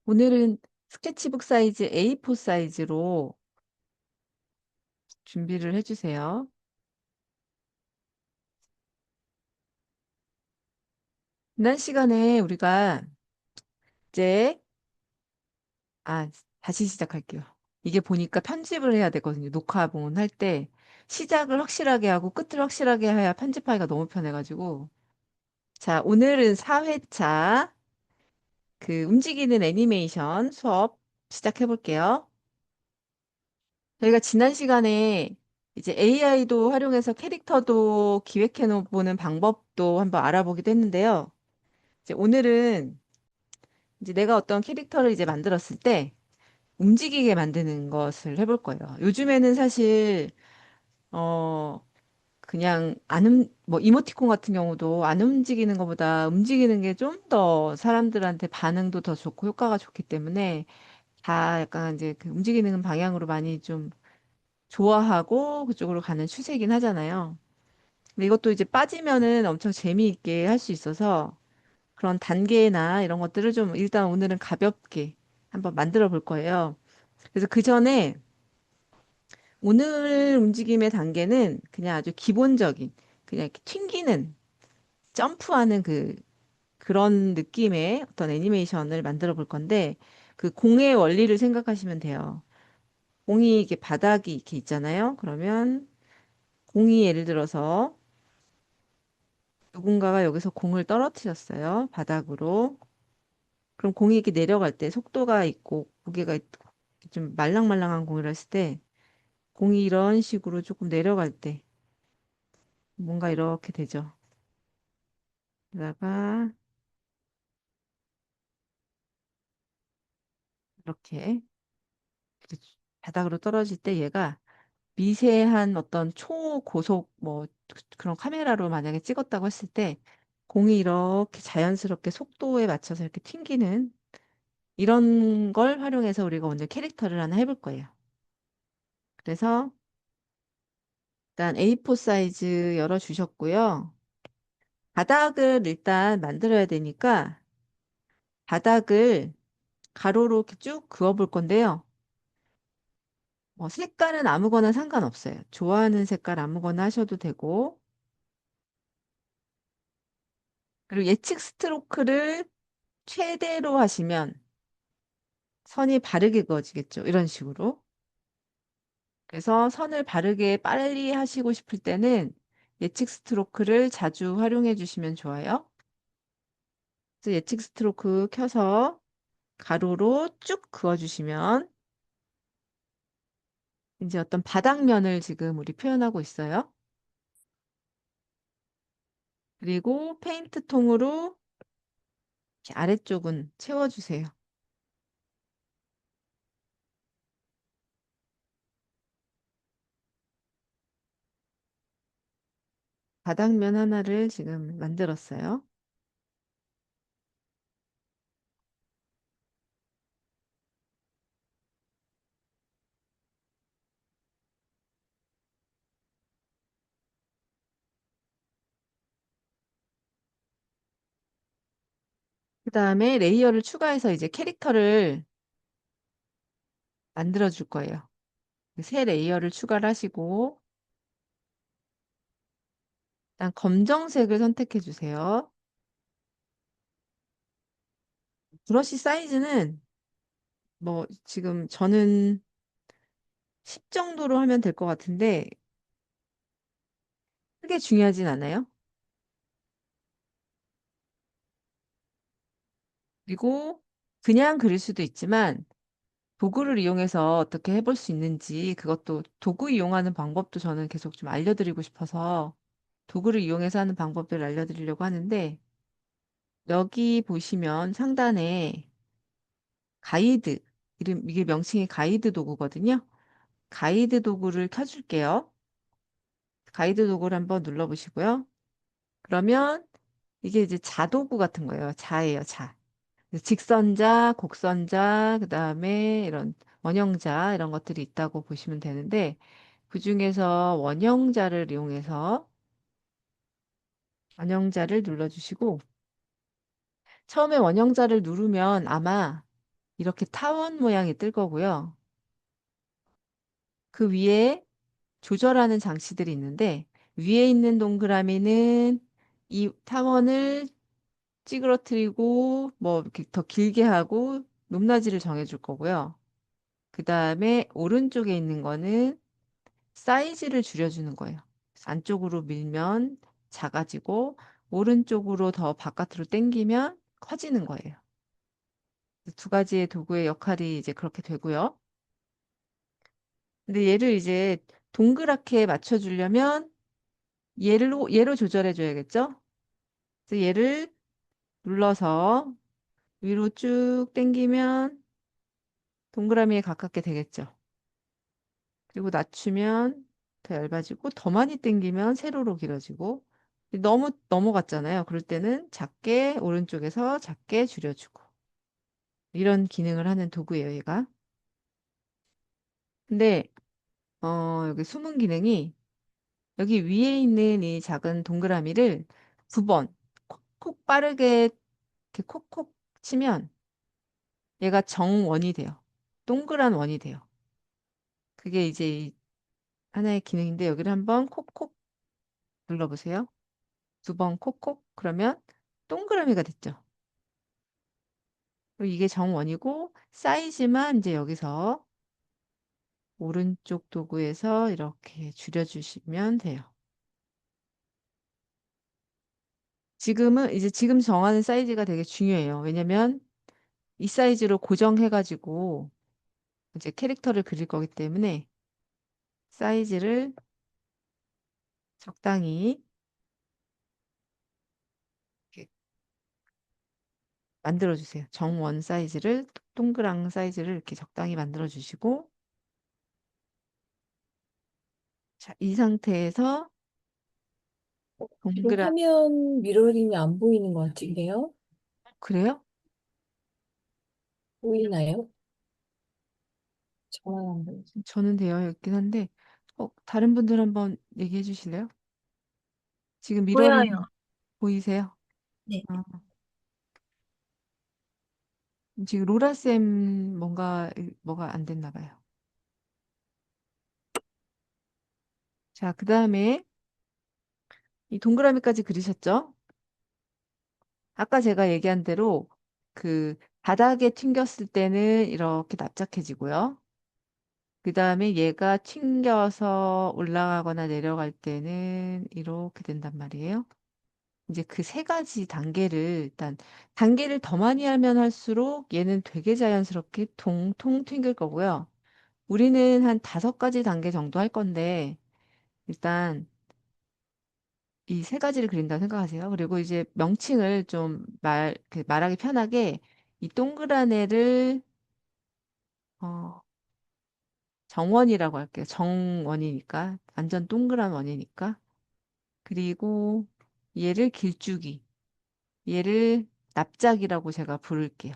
오늘은 스케치북 사이즈 A4 사이즈로 준비를 해주세요. 지난 시간에 우리가 이제, 아, 다시 시작할게요. 이게 보니까 편집을 해야 되거든요. 녹화본 할 때. 시작을 확실하게 하고 끝을 확실하게 해야 편집하기가 너무 편해가지고. 자, 오늘은 4회차 그 움직이는 애니메이션 수업 시작해볼게요. 저희가 지난 시간에 이제 AI도 활용해서 캐릭터도 기획해 보는 방법도 한번 알아보기도 했는데요. 이제 오늘은 이제 내가 어떤 캐릭터를 이제 만들었을 때 움직이게 만드는 것을 해볼 거예요. 요즘에는 사실 어 그냥 뭐 이모티콘 같은 경우도 안 움직이는 것보다 움직이는 게 좀 더 사람들한테 반응도 더 좋고 효과가 좋기 때문에 다 약간 이제 그 움직이는 방향으로 많이 좀 좋아하고 그쪽으로 가는 추세이긴 하잖아요. 근데 이것도 이제 빠지면은 엄청 재미있게 할 수 있어서 그런 단계나 이런 것들을 좀 일단 오늘은 가볍게 한번 만들어 볼 거예요. 그래서 그 전에 오늘 움직임의 단계는 그냥 아주 기본적인 그냥 이렇게 튕기는 점프하는 그런 느낌의 어떤 애니메이션을 만들어 볼 건데 그 공의 원리를 생각하시면 돼요. 공이 이게 바닥이 이렇게 있잖아요. 그러면 공이 예를 들어서 누군가가 여기서 공을 떨어뜨렸어요. 바닥으로. 그럼 공이 이렇게 내려갈 때 속도가 있고 무게가 있고 좀 말랑말랑한 공을 했을 때 공이 이런 식으로 조금 내려갈 때 뭔가 이렇게 되죠. 그러다가 이렇게 바닥으로 떨어질 때 얘가 미세한 어떤 초고속 뭐 그런 카메라로 만약에 찍었다고 했을 때 공이 이렇게 자연스럽게 속도에 맞춰서 이렇게 튕기는 이런 걸 활용해서 우리가 오늘 캐릭터를 하나 해볼 거예요. 그래서 일단 A4 사이즈 열어주셨고요. 바닥을 일단 만들어야 되니까 바닥을 가로로 이렇게 쭉 그어볼 건데요. 색깔은 아무거나 상관없어요. 좋아하는 색깔 아무거나 하셔도 되고, 그리고 예측 스트로크를 최대로 하시면 선이 바르게 그어지겠죠. 이런 식으로. 그래서 선을 바르게 빨리 하시고 싶을 때는 예측 스트로크를 자주 활용해 주시면 좋아요. 그래서 예측 스트로크 켜서 가로로 쭉 그어주시면 이제 어떤 바닥면을 지금 우리 표현하고 있어요. 그리고 페인트 통으로 이렇게 아래쪽은 채워주세요. 바닥면 하나를 지금 만들었어요. 그 다음에 레이어를 추가해서 이제 캐릭터를 만들어 줄 거예요. 새 레이어를 추가를 하시고, 일단 검정색을 선택해 주세요. 브러쉬 사이즈는 뭐 지금 저는 10 정도로 하면 될 것 같은데, 크게 중요하진 않아요. 그리고 그냥 그릴 수도 있지만, 도구를 이용해서 어떻게 해볼 수 있는지 그것도 도구 이용하는 방법도 저는 계속 좀 알려드리고 싶어서 도구를 이용해서 하는 방법들을 알려드리려고 하는데 여기 보시면 상단에 가이드 이게 명칭이 가이드 도구거든요. 가이드 도구를 켜줄게요. 가이드 도구를 한번 눌러보시고요. 그러면 이게 이제 자도구 같은 거예요. 자예요, 자. 직선자, 곡선자, 그다음에 이런 원형자 이런 것들이 있다고 보시면 되는데 그중에서 원형자를 이용해서 원형자를 눌러주시고 처음에 원형자를 누르면 아마 이렇게 타원 모양이 뜰 거고요. 그 위에 조절하는 장치들이 있는데 위에 있는 동그라미는 이 타원을 찌그러뜨리고 뭐 이렇게 더 길게 하고 높낮이를 정해줄 거고요. 그 다음에 오른쪽에 있는 거는 사이즈를 줄여주는 거예요. 안쪽으로 밀면 작아지고 오른쪽으로 더 바깥으로 당기면 커지는 거예요. 두 가지의 도구의 역할이 이제 그렇게 되고요. 근데 얘를 이제 동그랗게 맞춰주려면 얘로 조절해 줘야겠죠? 그래서 얘를 눌러서 위로 쭉 당기면 동그라미에 가깝게 되겠죠. 그리고 낮추면 더 얇아지고 더 많이 당기면 세로로 길어지고 너무 넘어갔잖아요. 그럴 때는 작게 오른쪽에서 작게 줄여주고 이런 기능을 하는 도구예요, 얘가. 근데 여기 숨은 기능이 여기 위에 있는 이 작은 동그라미를 9번 콕콕 빠르게 이렇게 콕콕 치면 얘가 정원이 돼요. 동그란 원이 돼요. 그게 이제 하나의 기능인데 여기를 한번 콕콕 눌러보세요. 두 번 콕콕 그러면 동그라미가 됐죠. 그리고 이게 정원이고 사이즈만 이제 여기서 오른쪽 도구에서 이렇게 줄여주시면 돼요. 지금 정하는 사이즈가 되게 중요해요. 왜냐면 이 사이즈로 고정해가지고 이제 캐릭터를 그릴 거기 때문에 사이즈를 적당히 이렇게 만들어주세요. 정원 사이즈를, 동그랑 사이즈를 이렇게 적당히 만들어주시고, 자, 이 상태에서 지금 동그란, 화면 미러링이 안 보이는 것 같은데요? 그래요? 보이나요? 저만 안 보이죠. 저는 되어 있긴 한데, 다른 분들 한번 얘기해 주실래요? 지금 미러링 보여요. 보이세요? 네. 아, 지금 로라쌤 뭐가 안 됐나 봐요. 자, 그 다음에 이 동그라미까지 그리셨죠? 아까 제가 얘기한 대로 그 바닥에 튕겼을 때는 이렇게 납작해지고요. 그 다음에 얘가 튕겨서 올라가거나 내려갈 때는 이렇게 된단 말이에요. 이제 그 세 가지 단계를 일단 단계를 더 많이 하면 할수록 얘는 되게 자연스럽게 통통 튕길 거고요. 우리는 한 5가지 단계 정도 할 건데 일단 이 세 가지를 그린다고 생각하세요. 그리고 이제 명칭을 좀 말하기 편하게 이 동그란 애를 어, 정원이라고 할게요. 정원이니까 완전 동그란 원이니까. 그리고 얘를 길쭉이, 얘를 납작이라고 제가 부를게요.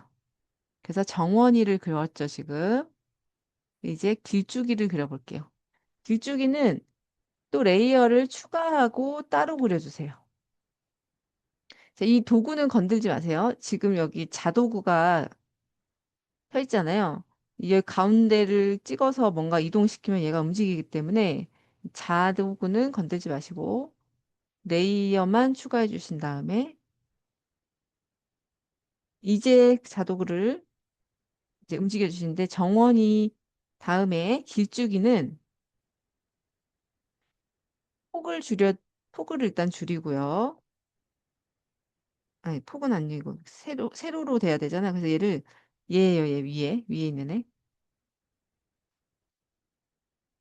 그래서 정원이를 그렸죠, 지금. 이제 길쭉이를 그려볼게요. 길쭉이는 또 레이어를 추가하고 따로 그려주세요. 자, 이 도구는 건들지 마세요. 지금 여기 자도구가 서 있잖아요. 이게 가운데를 찍어서 뭔가 이동시키면 얘가 움직이기 때문에 자도구는 건들지 마시고 레이어만 추가해 주신 다음에 이제 자도구를 이제 움직여 주시는데 정원이 다음에 길쭉이는 폭을 줄여 폭을 일단 줄이고요. 아니 폭은 아니고 세로로 돼야 되잖아. 그래서 얘를 얘예요. 얘 위에 있는 애.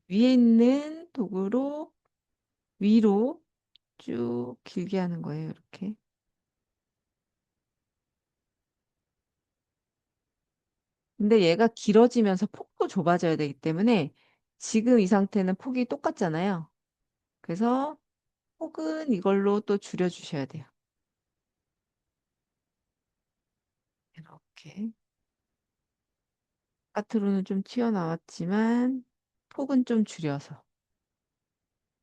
위에 있는 도구로 위로 쭉 길게 하는 거예요. 이렇게. 근데 얘가 길어지면서 폭도 좁아져야 되기 때문에 지금 이 상태는 폭이 똑같잖아요. 그래서 폭은 이걸로 또 줄여주셔야 돼요. 이렇게. 바깥으로는 좀 튀어나왔지만 폭은 좀 줄여서.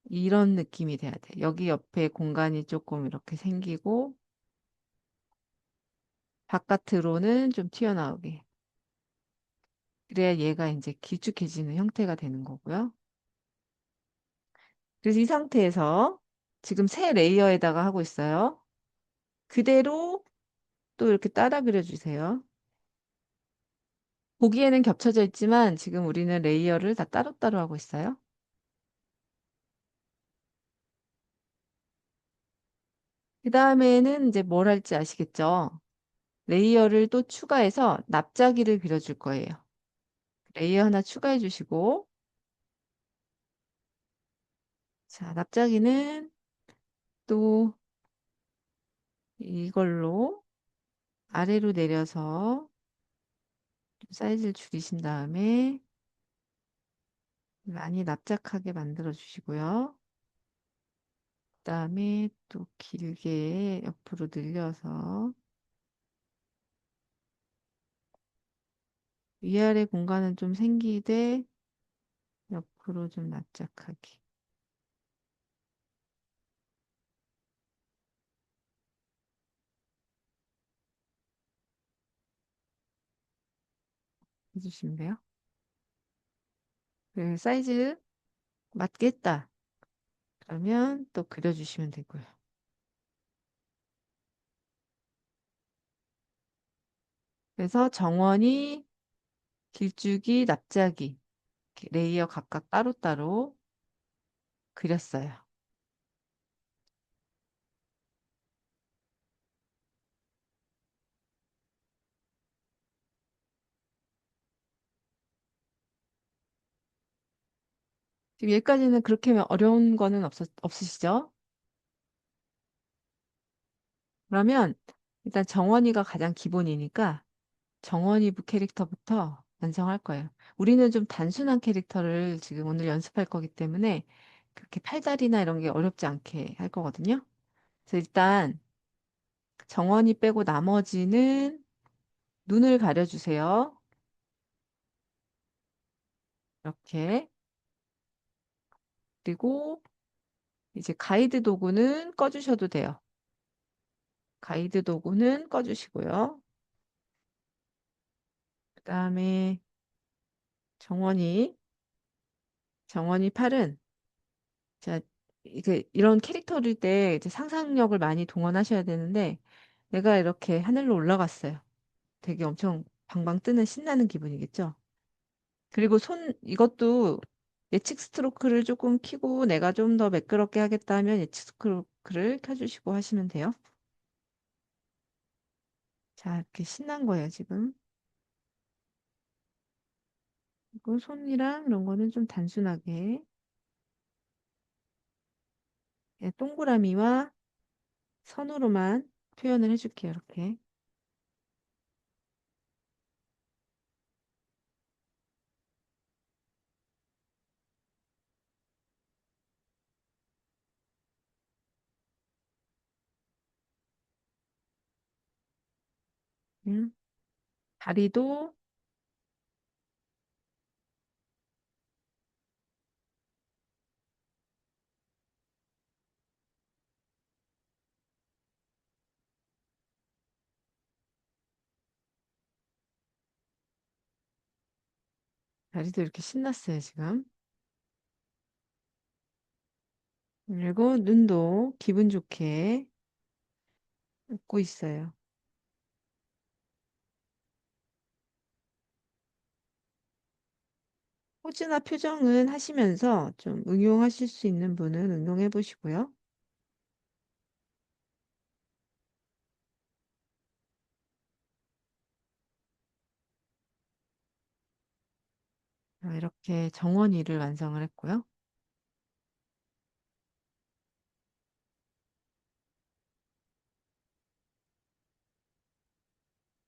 이런 느낌이 돼야 돼. 여기 옆에 공간이 조금 이렇게 생기고 바깥으로는 좀 튀어나오게. 그래야 얘가 이제 길쭉해지는 형태가 되는 거고요. 그래서 이 상태에서 지금 새 레이어에다가 하고 있어요. 그대로 또 이렇게 따라 그려주세요. 보기에는 겹쳐져 있지만 지금 우리는 레이어를 다 따로따로 하고 있어요. 그 다음에는 이제 뭘 할지 아시겠죠? 레이어를 또 추가해서 납작이를 그려줄 거예요. 레이어 하나 추가해 주시고, 자, 납작이는 또 이걸로 아래로 내려서 좀 사이즈를 줄이신 다음에 많이 납작하게 만들어 주시고요. 그다음에 또 길게 옆으로 늘려서 위아래 공간은 좀 생기되 옆으로 좀 납작하게 해주시면 돼요. 그 사이즈 맞겠다. 그러면 또 그려주시면 되고요. 그래서 정원이, 길쭉이, 납작이 이렇게 레이어 각각 따로따로 그렸어요. 지금 여기까지는 그렇게 어려운 거는 없으시죠? 그러면 일단 정원이가 가장 기본이니까 정원이부 캐릭터부터 완성할 거예요. 우리는 좀 단순한 캐릭터를 지금 오늘 연습할 거기 때문에 그렇게 팔다리나 이런 게 어렵지 않게 할 거거든요. 그래서 일단 정원이 빼고 나머지는 눈을 가려주세요. 이렇게. 그리고 이제 가이드 도구는 꺼주셔도 돼요. 가이드 도구는 꺼주시고요. 그다음에 정원이, 정원이 팔은 자, 이런 캐릭터일 때 이제 상상력을 많이 동원하셔야 되는데 내가 이렇게 하늘로 올라갔어요. 되게 엄청 방방 뜨는 신나는 기분이겠죠? 그리고 이것도 예측 스트로크를 조금 켜고 내가 좀 더 매끄럽게 하겠다 하면 예측 스트로크를 켜주시고 하시면 돼요. 자, 이렇게 신난 거예요, 지금. 그리고 손이랑 이런 거는 좀 단순하게 그냥 동그라미와 선으로만 표현을 해줄게요, 이렇게. 음. 다리도, 다리도 이렇게 신났어요, 지금. 그리고 눈도 기분 좋게 웃고 있어요. 포즈나 표정은 하시면서 좀 응용하실 수 있는 분은 응용해 보시고요. 이렇게 정원이를 완성을 했고요.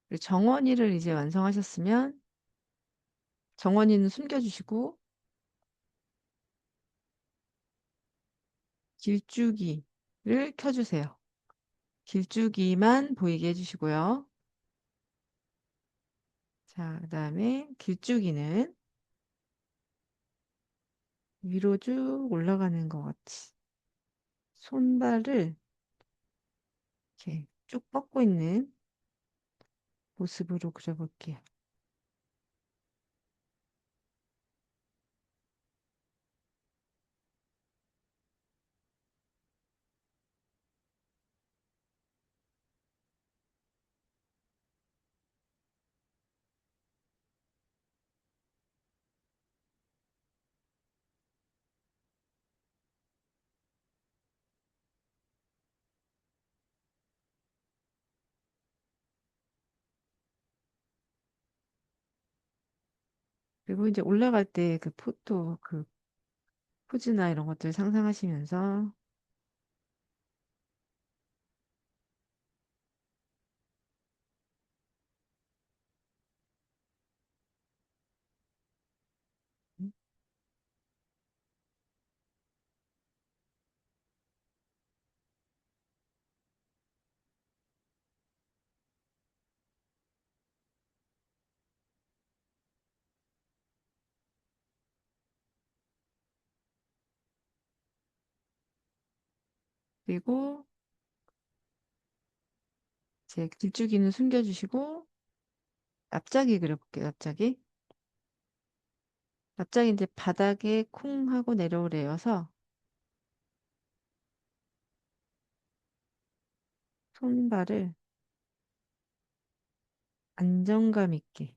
그리고 정원이를 이제 완성하셨으면 정원이는 숨겨주시고 길쭉이를 켜주세요. 길쭉이만 보이게 해주시고요. 자, 그다음에 길쭉이는 위로 쭉 올라가는 것 같이 손발을 이렇게 쭉 뻗고 있는 모습으로 그려볼게요. 그리고 이제 올라갈 때 그 포토, 그 포즈나 이런 것들 상상하시면서, 그리고 이제 길쭉이는 숨겨주시고, 납작이 그려볼게요, 납작이. 납작이 이제 바닥에 쿵 하고 내려오래여서, 손발을 안정감 있게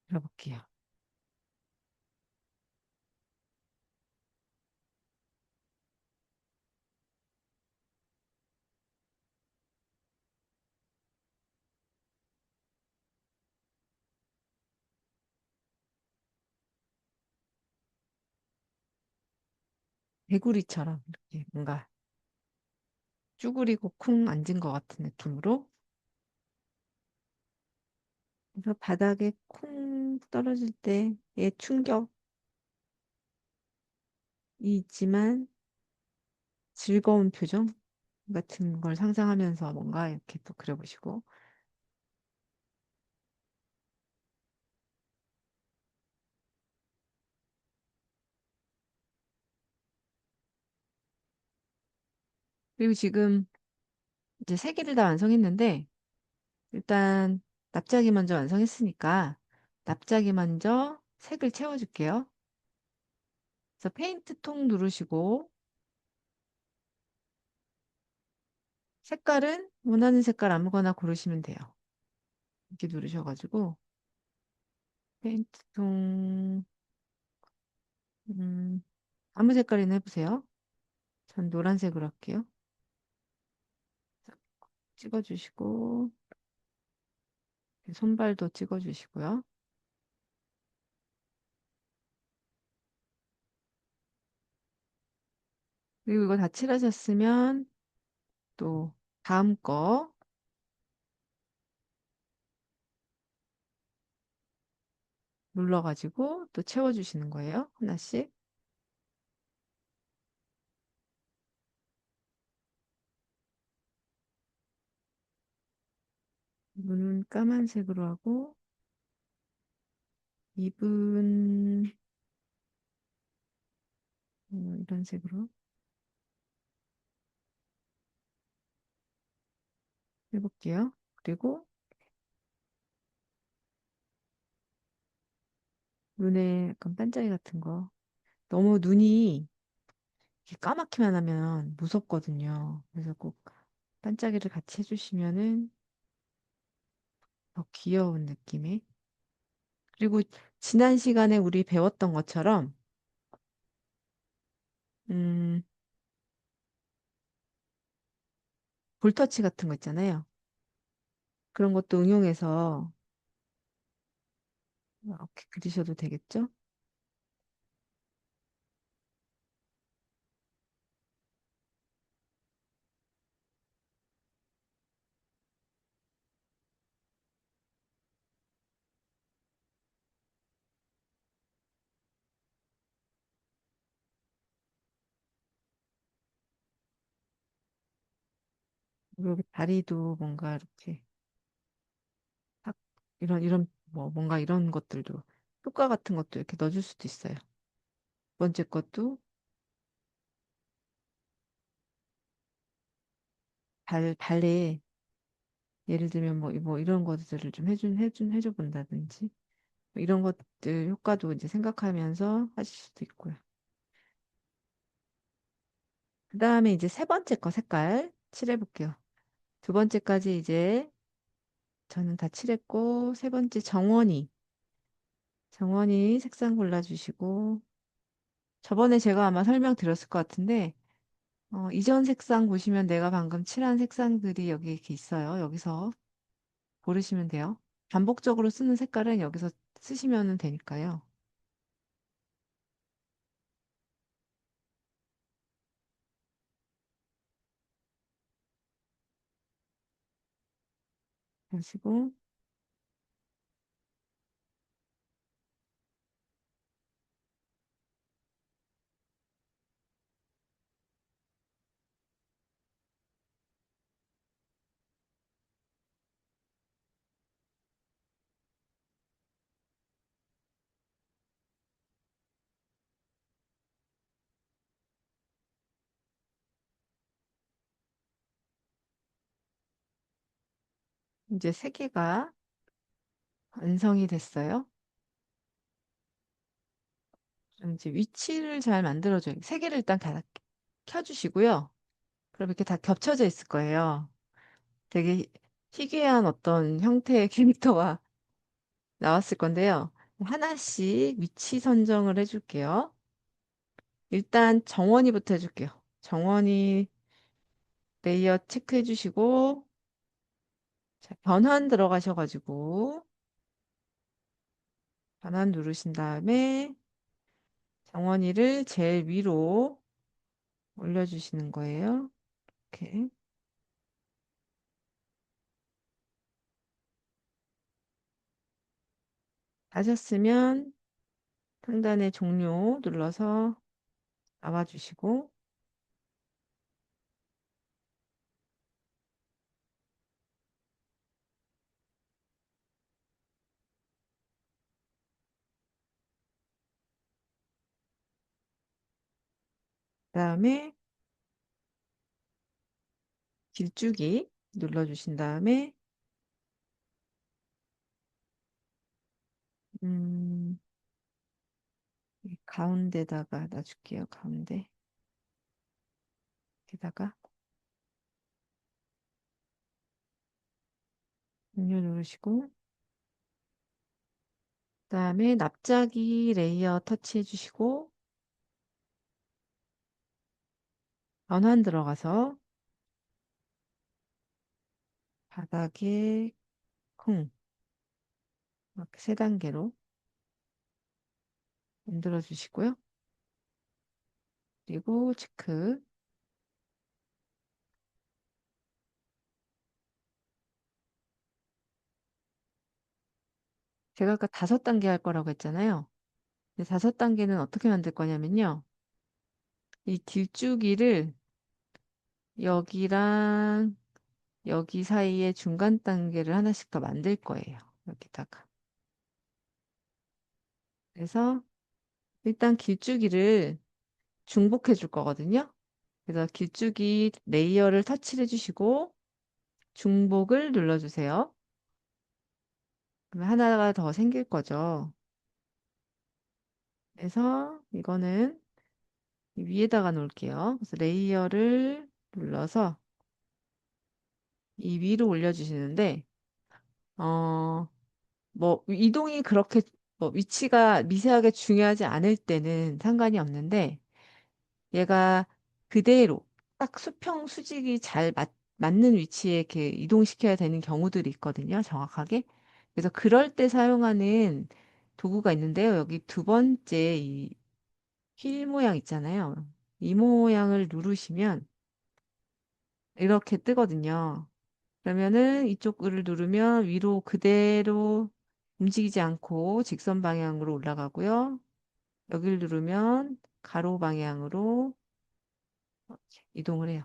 그려볼게요. 개구리처럼 이렇게 뭔가 쭈그리고 쿵 앉은 것 같은 느낌으로. 그래서 바닥에 쿵 떨어질 때의 충격이 있지만 즐거운 표정 같은 걸 상상하면서 뭔가 이렇게 또 그려보시고. 그리고 지금 이제 세 개를 다 완성했는데 일단 납작이 먼저 완성했으니까 납작이 먼저 색을 채워줄게요. 그래서 페인트 통 누르시고 색깔은 원하는 색깔 아무거나 고르시면 돼요. 이렇게 누르셔가지고 페인트 통 음, 아무 색깔이나 해보세요. 전 노란색으로 할게요. 찍어주시고 손발도 찍어주시고요. 그리고 이거 다 칠하셨으면 또 다음 거 눌러가지고 또 채워주시는 거예요. 하나씩. 눈은 까만색으로 하고 입은 이런 색으로 해볼게요. 그리고 눈에 약간 반짝이 같은 거. 너무 눈이 이렇게 까맣기만 하면 무섭거든요. 그래서 꼭 반짝이를 같이 해주시면은 더 귀여운 느낌의. 그리고 지난 시간에 우리 배웠던 것처럼 음, 볼터치 같은 거 있잖아요. 그런 것도 응용해서 이렇게 그리셔도 되겠죠? 그리고 다리도 뭔가 이렇게 탁 이런 뭐 뭔가 이런 것들도 효과 같은 것도 이렇게 넣어줄 수도 있어요. 두 번째 것도 발에 예를 들면 뭐 이런 것들을 좀 해줘 본다든지 뭐 이런 것들 효과도 이제 생각하면서 하실 수도 있고요. 그 다음에 이제 세 번째 거 색깔 칠해볼게요. 두 번째까지 이제 저는 다 칠했고 세 번째 정원이 색상 골라주시고 저번에 제가 아마 설명드렸을 것 같은데 이전 색상 보시면 내가 방금 칠한 색상들이 여기 이렇게 있어요. 여기서 고르시면 돼요. 반복적으로 쓰는 색깔은 여기서 쓰시면 되니까요. 그러시고 이제 세 개가 완성이 됐어요. 그럼 이제 위치를 잘 만들어줘요. 세 개를 일단 다 켜주시고요. 그럼 이렇게 다 겹쳐져 있을 거예요. 되게 희귀한 어떤 형태의 캐릭터가 나왔을 건데요. 하나씩 위치 선정을 해줄게요. 일단 정원이부터 해줄게요. 정원이 레이어 체크해 주시고, 자, 변환 들어가셔가지고, 변환 누르신 다음에 정원이를 제일 위로 올려주시는 거예요. 이렇게 하셨으면 상단에 종료 눌러서 나와주시고, 그다음에 길쭉이 눌러주신 다음에, 음, 이 가운데다가 놔줄게요. 가운데. 여기다가 종료 누르시고, 그다음에 납작이 레이어 터치해 주시고, 변환 들어가서 바닥에 콩 이렇게 세 단계로 만들어 주시고요. 그리고 체크. 제가 아까 5단계 할 거라고 했잖아요. 근데 5단계는 어떻게 만들 거냐면요. 이 길쭉이를 여기랑 여기 사이에 중간 단계를 하나씩 더 만들 거예요. 여기다가. 그래서 일단 길쭉이를 중복해 줄 거거든요. 그래서 길쭉이 레이어를 터치를 해주시고 중복을 눌러주세요. 그러면 하나가 더 생길 거죠. 그래서 이거는 위에다가 놓을게요. 그래서 레이어를 눌러서 이 위로 올려주시는데, 어, 뭐, 이동이 그렇게, 뭐, 위치가 미세하게 중요하지 않을 때는 상관이 없는데, 얘가 그대로 딱 수평 수직이 잘 맞는 위치에 이렇게 이동시켜야 되는 경우들이 있거든요. 정확하게. 그래서 그럴 때 사용하는 도구가 있는데요. 여기 두 번째 이 휠 모양 있잖아요. 이 모양을 누르시면 이렇게 뜨거든요. 그러면은 이쪽을 누르면 위로 그대로 움직이지 않고 직선 방향으로 올라가고요. 여기를 누르면 가로 방향으로 이동을 해요.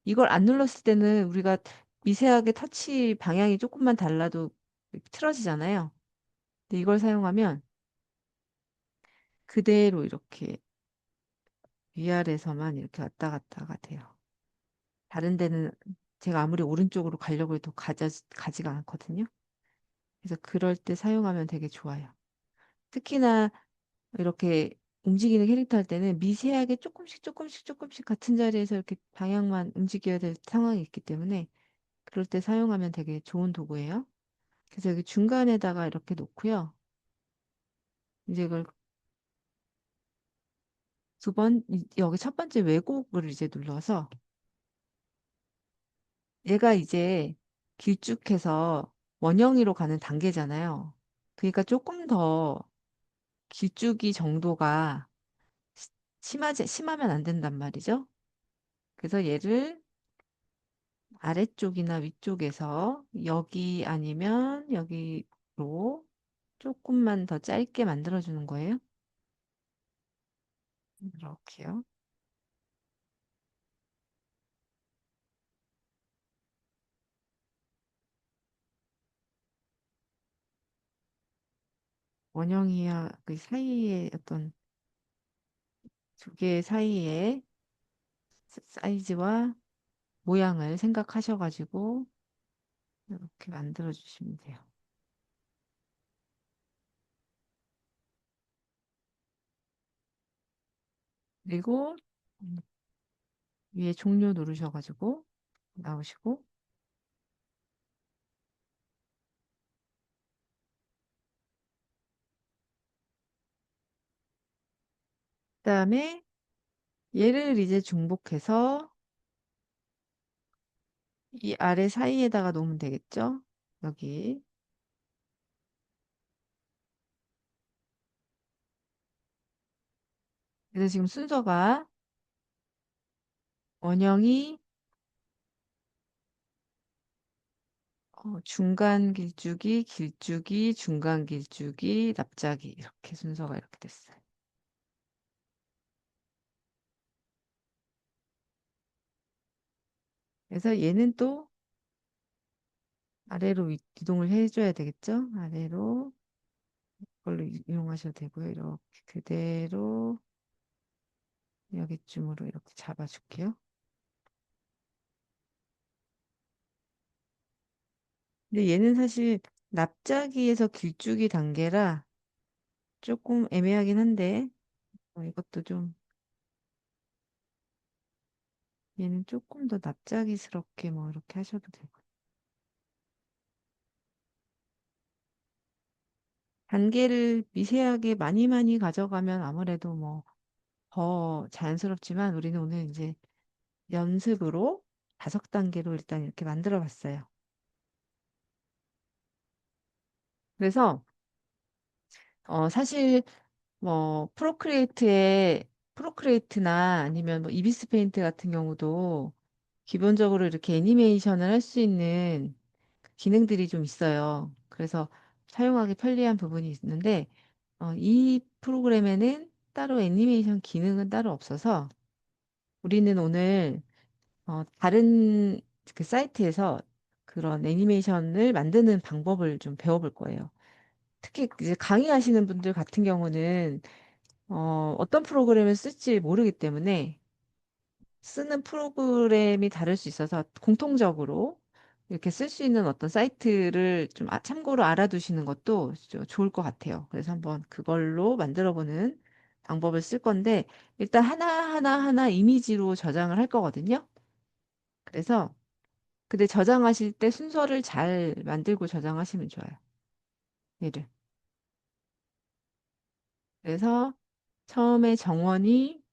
이걸 안 눌렀을 때는 우리가 미세하게 터치 방향이 조금만 달라도 틀어지잖아요. 근데 이걸 사용하면 그대로 이렇게 위아래서만 이렇게 왔다 갔다가 돼요. 다른 데는 제가 아무리 오른쪽으로 가려고 해도 가지가 않거든요. 그래서 그럴 때 사용하면 되게 좋아요. 특히나 이렇게 움직이는 캐릭터 할 때는 미세하게 조금씩 같은 자리에서 이렇게 방향만 움직여야 될 상황이 있기 때문에 그럴 때 사용하면 되게 좋은 도구예요. 그래서 여기 중간에다가 이렇게 놓고요. 이제 이걸 여기 첫 번째 왜곡을 이제 눌러서 얘가 이제 길쭉해서 원형이로 가는 단계잖아요. 그러니까 조금 더 길쭉이 정도가 심하면 안 된단 말이죠. 그래서 얘를 아래쪽이나 위쪽에서 여기 아니면 여기로 조금만 더 짧게 만들어주는 거예요. 이렇게요. 원형이야 그 사이에 어떤 두 개 사이에 사이즈와 모양을 생각하셔가지고 이렇게 만들어 주시면 돼요. 그리고 위에 종료 누르셔가지고 나오시고 그다음에 얘를 이제 중복해서 이 아래 사이에다가 놓으면 되겠죠? 여기. 그래서 지금 순서가 원형이 중간 길쭉이, 길쭉이, 중간 길쭉이, 납작이 이렇게 순서가 이렇게 됐어요. 그래서 얘는 또 아래로 이동을 해줘야 되겠죠? 아래로 이걸로 이용하셔도 되고요. 이렇게 그대로 여기쯤으로 이렇게 잡아줄게요. 근데 얘는 사실 납작이에서 길쭉이 단계라 조금 애매하긴 한데 이것도 좀 얘는 조금 더 납작이스럽게 뭐 이렇게 하셔도 되고 단계를 미세하게 많이 많이 가져가면 아무래도 뭐 더 자연스럽지만 우리는 오늘 이제 연습으로 5단계로 일단 이렇게 만들어 봤어요. 그래서 사실 뭐 프로크리에이트나 아니면 뭐 이비스 페인트 같은 경우도 기본적으로 이렇게 애니메이션을 할 수 있는 기능들이 좀 있어요. 그래서 사용하기 편리한 부분이 있는데 이 프로그램에는 따로 애니메이션 기능은 따로 없어서 우리는 오늘 다른 그 사이트에서 그런 애니메이션을 만드는 방법을 좀 배워볼 거예요. 특히 이제 강의하시는 분들 같은 경우는 어떤 프로그램을 쓸지 모르기 때문에 쓰는 프로그램이 다를 수 있어서 공통적으로 이렇게 쓸 수 있는 어떤 사이트를 좀 참고로 알아두시는 것도 좋을 것 같아요. 그래서 한번 그걸로 만들어 보는 방법을 쓸 건데 일단 하나하나 이미지로 저장을 할 거거든요. 그래서 근데 저장하실 때 순서를 잘 만들고 저장하시면 좋아요. 얘를. 그래서 처음에 정원이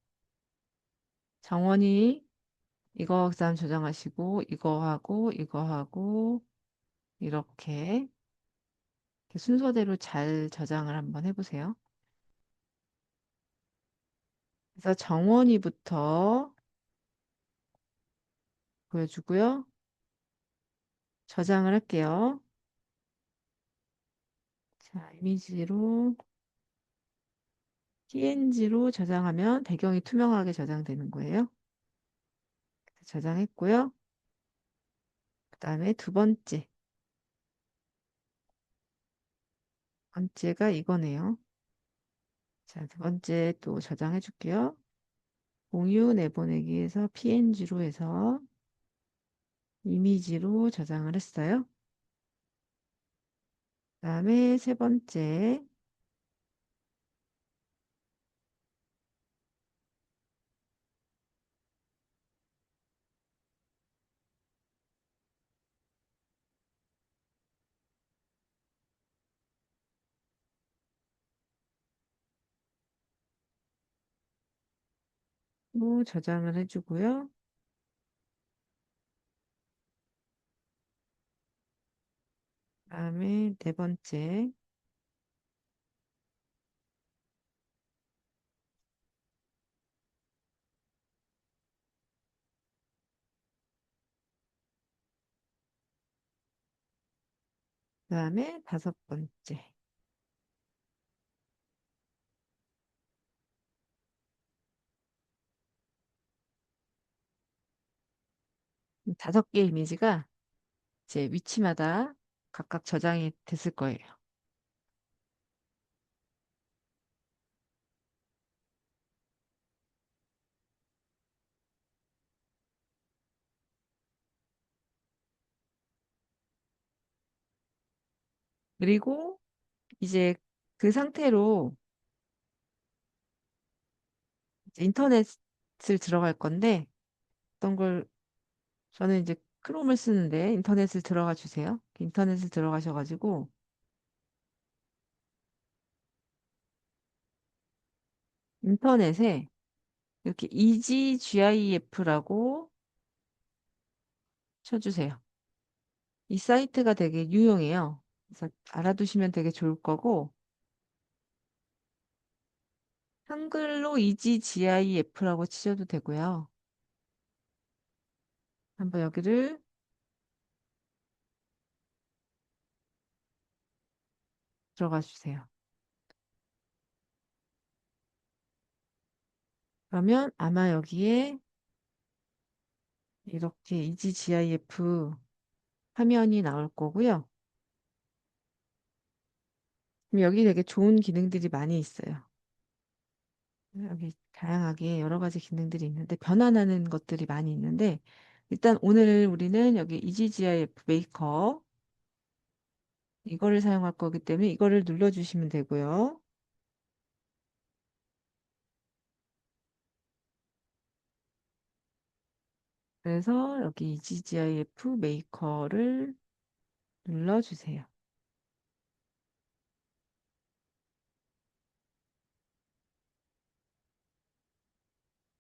이거 그다음 저장하시고 이거 하고 이렇게 순서대로 잘 저장을 한번 해보세요. 그래서 정원이부터 보여주고요. 저장을 할게요. 자, 이미지로 PNG로 저장하면 배경이 투명하게 저장되는 거예요. 저장했고요. 그다음에 두 번째가 이거네요. 자, 두 번째 또 저장해 줄게요. 공유 내보내기에서 PNG로 해서 이미지로 저장을 했어요. 그다음에 세 번째 또 저장을 해주고요. 그다음에 네 번째, 그다음에 다섯 번째. 다섯 개의 이미지가 이제 위치마다 각각 저장이 됐을 거예요. 그리고 이제 그 상태로 이제 인터넷을 들어갈 건데 어떤 걸 저는 이제 크롬을 쓰는데 인터넷을 들어가 주세요. 인터넷을 들어가셔가지고 인터넷에 이렇게 EasyGIF라고 쳐주세요. 이 사이트가 되게 유용해요. 그래서 알아두시면 되게 좋을 거고 한글로 EasyGIF라고 치셔도 되고요. 한번 여기를 들어가 주세요. 그러면 아마 여기에 이렇게 EasyGIF 화면이 나올 거고요. 그럼 여기 되게 좋은 기능들이 많이 있어요. 여기 다양하게 여러 가지 기능들이 있는데 변환하는 것들이 많이 있는데 일단 오늘 우리는 여기 EasyGIF 메이커 이거를 사용할 거기 때문에 이거를 눌러주시면 되고요. 그래서 여기 EasyGIF 메이커를 눌러주세요.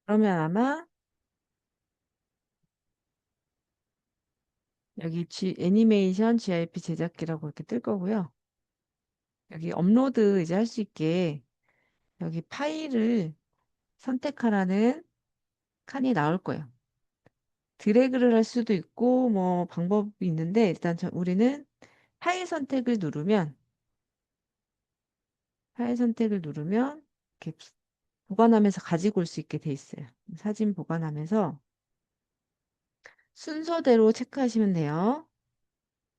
그러면 아마 여기 애니메이션 GIF 제작기라고 이렇게 뜰 거고요. 여기 업로드 이제 할 수 있게 여기 파일을 선택하라는 칸이 나올 거예요. 드래그를 할 수도 있고 뭐 방법이 있는데 일단 우리는 파일 선택을 누르면 파일 선택을 누르면 이렇게 보관하면서 가지고 올 수 있게 돼 있어요. 사진 보관하면서 순서대로 체크하시면 돼요.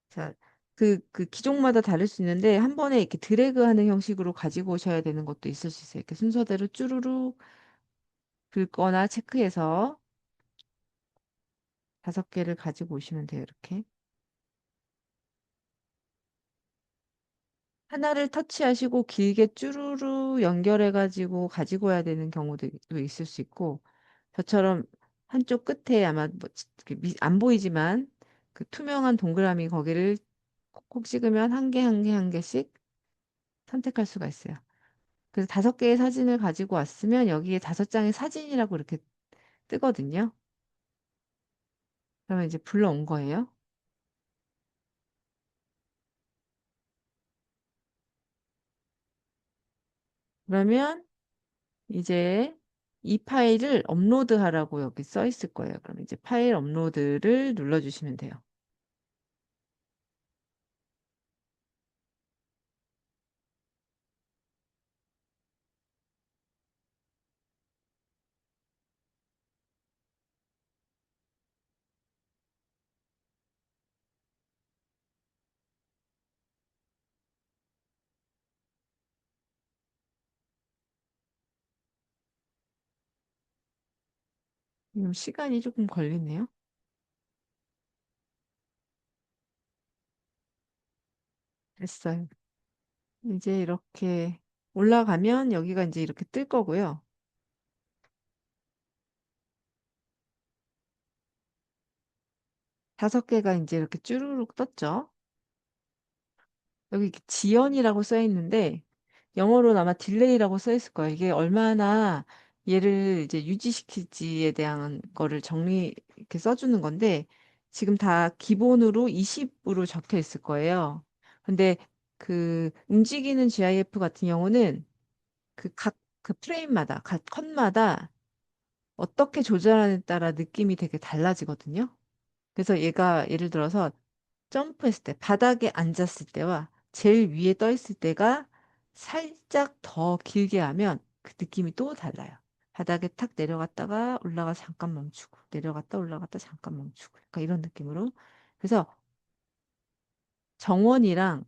자, 그 기종마다 다를 수 있는데 한 번에 이렇게 드래그하는 형식으로 가지고 오셔야 되는 것도 있을 수 있어요. 이렇게 순서대로 쭈루루 긁거나 체크해서 다섯 개를 가지고 오시면 돼요. 이렇게. 하나를 터치하시고 길게 쭈루루 연결해가지고 가지고 와야 되는 경우도 있을 수 있고, 저처럼 한쪽 끝에 아마 뭐 이렇게 안 보이지만 그 투명한 동그라미 거기를 콕콕 찍으면 한 개, 한 개, 한 개씩 선택할 수가 있어요. 그래서 다섯 개의 사진을 가지고 왔으면 여기에 다섯 장의 사진이라고 이렇게 뜨거든요. 그러면 이제 불러온 거예요. 그러면 이제 이 파일을 업로드하라고 여기 써 있을 거예요. 그럼 이제 파일 업로드를 눌러주시면 돼요. 시간이 조금 걸리네요. 됐어요. 이제 이렇게 올라가면 여기가 이제 이렇게 뜰 거고요. 다섯 개가 이제 이렇게 쭈루룩 떴죠. 여기 이렇게 지연이라고 써 있는데 영어로는 아마 딜레이라고 써 있을 거예요. 이게 얼마나 얘를 이제 유지시킬지에 대한 거를 이렇게 써주는 건데 지금 다 기본으로 20으로 적혀 있을 거예요. 근데 그 움직이는 GIF 같은 경우는 그 프레임마다, 각 컷마다 어떻게 조절하느냐에 따라 느낌이 되게 달라지거든요. 그래서 얘가 예를 들어서 점프했을 때, 바닥에 앉았을 때와 제일 위에 떠 있을 때가 살짝 더 길게 하면 그 느낌이 또 달라요. 바닥에 탁 내려갔다가 올라가 잠깐 멈추고, 내려갔다 올라갔다 잠깐 멈추고, 약간 이런 느낌으로. 그래서 정원이랑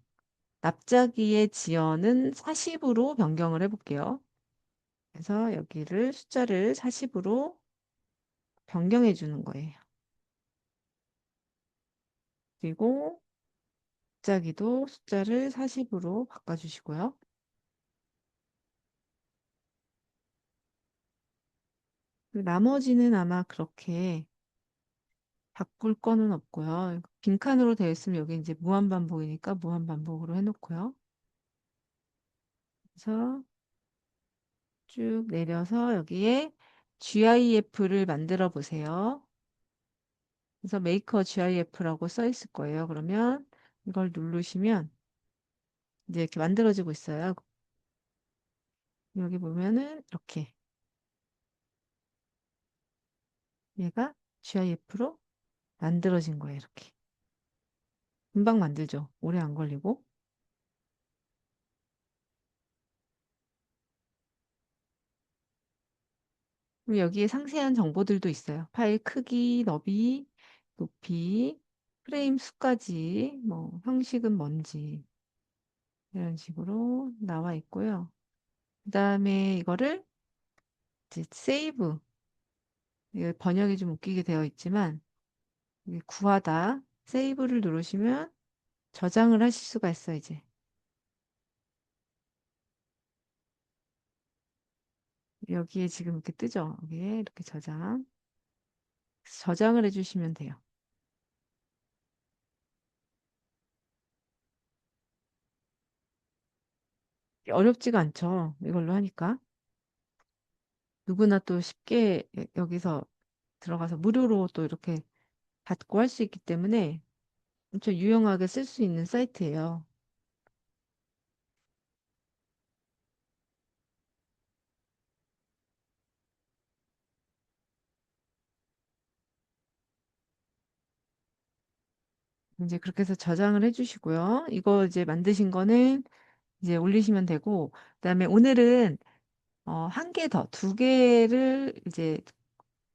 납작이의 지연은 40으로 변경을 해볼게요. 그래서 여기를 숫자를 40으로 변경해 주는 거예요. 그리고 납작이도 숫자를 40으로 바꿔주시고요. 나머지는 아마 그렇게 바꿀 거는 없고요. 빈칸으로 되어 있으면 여기 이제 무한반복이니까 무한반복으로 해놓고요. 그래서 쭉 내려서 여기에 GIF를 만들어 보세요. 그래서 메이커 GIF라고 써 있을 거예요. 그러면 이걸 누르시면 이제 이렇게 만들어지고 있어요. 여기 보면은 이렇게 얘가 GIF로 만들어진 거예요. 이렇게. 금방 만들죠. 오래 안 걸리고. 그리고 여기에 상세한 정보들도 있어요. 파일 크기, 너비, 높이, 프레임 수까지, 뭐, 형식은 뭔지, 이런 식으로 나와 있고요. 그 다음에 이거를 이제 세이브, 이거 번역이 좀 웃기게 되어 있지만, 이게 구하다, 세이브를 누르시면 저장을 하실 수가 있어요, 이제. 여기에 지금 이렇게 뜨죠? 여기에 이렇게 저장. 저장을 해주시면 돼요. 어렵지가 않죠. 이걸로 하니까. 누구나 또 쉽게 여기서 들어가서 무료로 또 이렇게 받고 할 수 있기 때문에 엄청 유용하게 쓸 수 있는 사이트예요. 이제 그렇게 해서 저장을 해주시고요. 이거 이제 만드신 거는 이제 올리시면 되고, 그다음에 오늘은 한 개 더, 두 개를 이제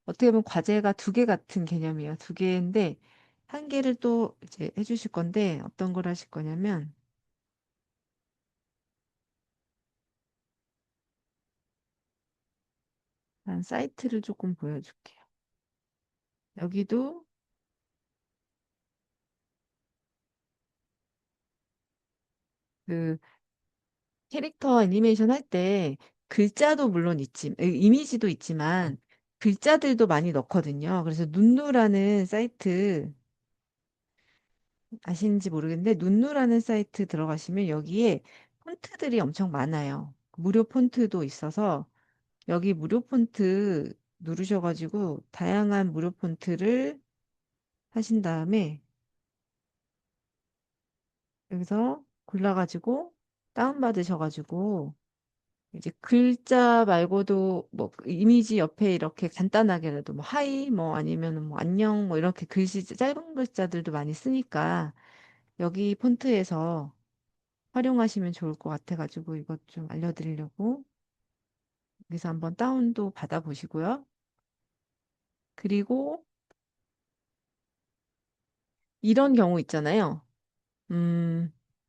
어떻게 보면 과제가 두 개 같은 개념이에요. 두 개인데 한 개를 또 이제 해주실 건데 어떤 걸 하실 거냐면 한 사이트를 조금 보여줄게요. 여기도 그 캐릭터 애니메이션 할 때 글자도 물론 이미지도 있지만 글자들도 많이 넣거든요. 그래서 눈누라는 사이트 아시는지 모르겠는데 눈누라는 사이트 들어가시면 여기에 폰트들이 엄청 많아요. 무료 폰트도 있어서 여기 무료 폰트 누르셔가지고 다양한 무료 폰트를 하신 다음에 여기서 골라가지고 다운받으셔가지고 이제 글자 말고도 뭐 이미지 옆에 이렇게 간단하게라도 뭐 하이 뭐 아니면 뭐 안녕 뭐 이렇게 글씨 짧은 글자들도 많이 쓰니까 여기 폰트에서 활용하시면 좋을 것 같아가지고 이것 좀 알려드리려고 여기서 한번 다운도 받아보시고요. 그리고 이런 경우 있잖아요.